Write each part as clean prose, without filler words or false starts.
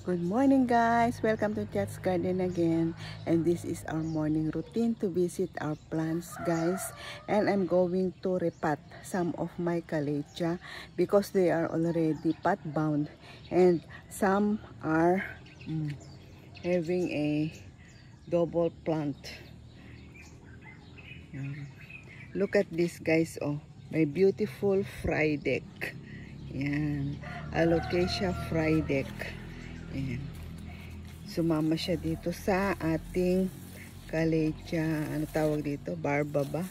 Good morning guys! Welcome to Chat's Garden again, and this is our morning routine to visit our plants guys. And I'm going to repot some of my calathea because they are already pot bound and some are having a double plant. Look at this guys, oh, my beautiful Frydek. Yan, Alocasia Frydek. Ayan. Sumama siya dito sa ating calathea, ano tawag dito, barba ba?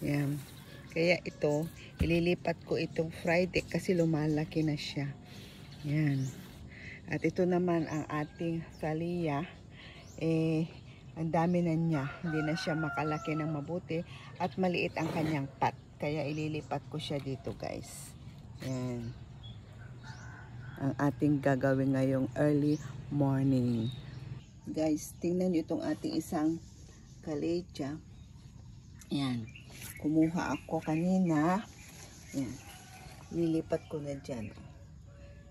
Ayan. Kaya ito, ililipat ko itong Frydek kasi lumalaki na siya. Ayan. At ito naman ang ating Thalia. Ang dami na niya. Hindi na siya makalaki ng mabuti at maliit ang kanyang pot. Kaya ililipat ko siya dito guys. Ayan. Ang ating gagawin ngayong early morning. Guys, tingnan nyo itong ating isang calathea. Ayan. Kumuha ako kanina. Ayan. Nilipat ko na dyan.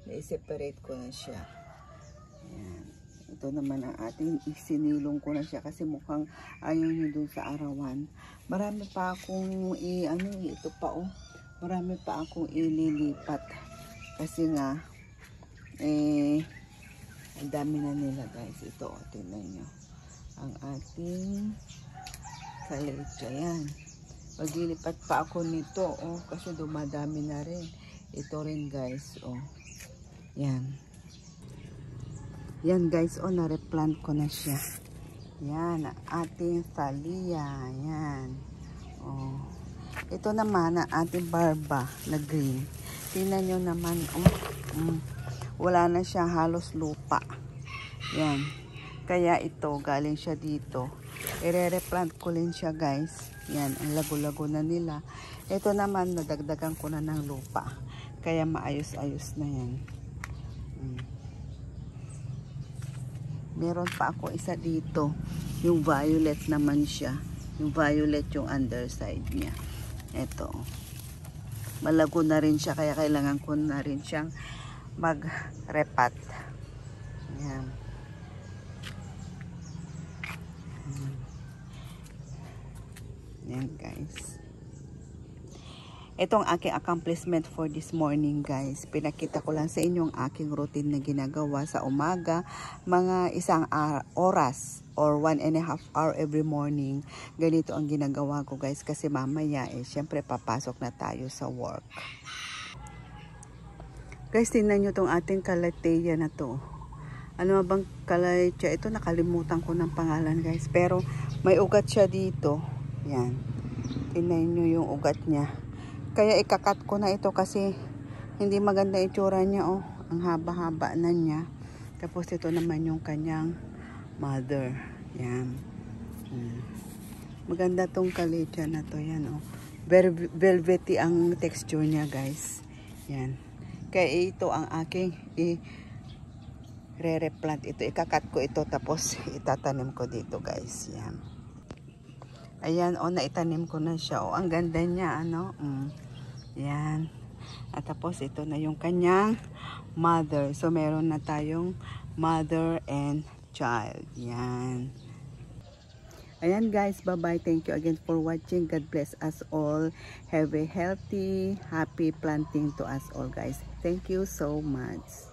Na-separate ko na siya. Ayan. Ito naman ang ating isinilong ko na siya kasi mukhang ayaw nyo dun sa arawan. Marami pa akong ito pa oh. Marami pa akong ililipat. Kasi nga ang dami na nila guys. Ito, tingnan nyo ang ating calathea. Yan, maglilipat pa ako nito oh, kasi dumadami na rin. Ito rin guys oh. Yan guys oh, na-replant ko na siya. Yan ang ating Thalia. Yan oh. Ito naman ang ating barba na green. Tingnan nyo naman oh. Wala na siya halos lupa. Yan. Kaya ito, galing siya dito. I-replant ko rin siya guys. Yan, ang lago-lago na nila. Ito naman, nadagdagan ko na ng lupa. Kaya maayos-ayos na yan. Meron pa ako isa dito. Yung violet naman siya. Yung violet yung underside niya. Ito. Malago na rin siya, kaya kailangan ko na rin siyang mag-repat. Ayan. Ayan guys. Itong aking accomplishment for this morning guys. Pinakita ko lang sa inyo ang aking routine na ginagawa sa umaga. Mga isang oras or 1.5 hour every morning. Ganito ang ginagawa ko guys. Kasi mamaya syempre papasok na tayo sa work. Guys, tingnan nyo itong ating calathea na to. Ano bang calathea? Ito nakalimutan ko ng pangalan guys. Pero may ugat siya dito. Yan. Tingnan nyo yung ugat niya. Kaya ikakat ko na ito kasi hindi maganda itsura niya oh. Ang haba-haba na niya. Tapos ito naman yung kanyang mother. Yan. Maganda tong calathea na to. Yan oh. Velvety ang texture niya guys. Yan. Kaya ito ang aking re-replant. Ito, ikakat ko ito tapos itatanim ko dito guys. Yan. Ayan, o, naitanim ko na siya. O, ang ganda niya, ano. Yan. At tapos ito na yung kanyang mother. So, meron na tayong mother and child. Yan. Ayan guys, bye-bye. Thank you again for watching. God bless us all. Have a healthy, happy planting to us all guys. Thank you so much.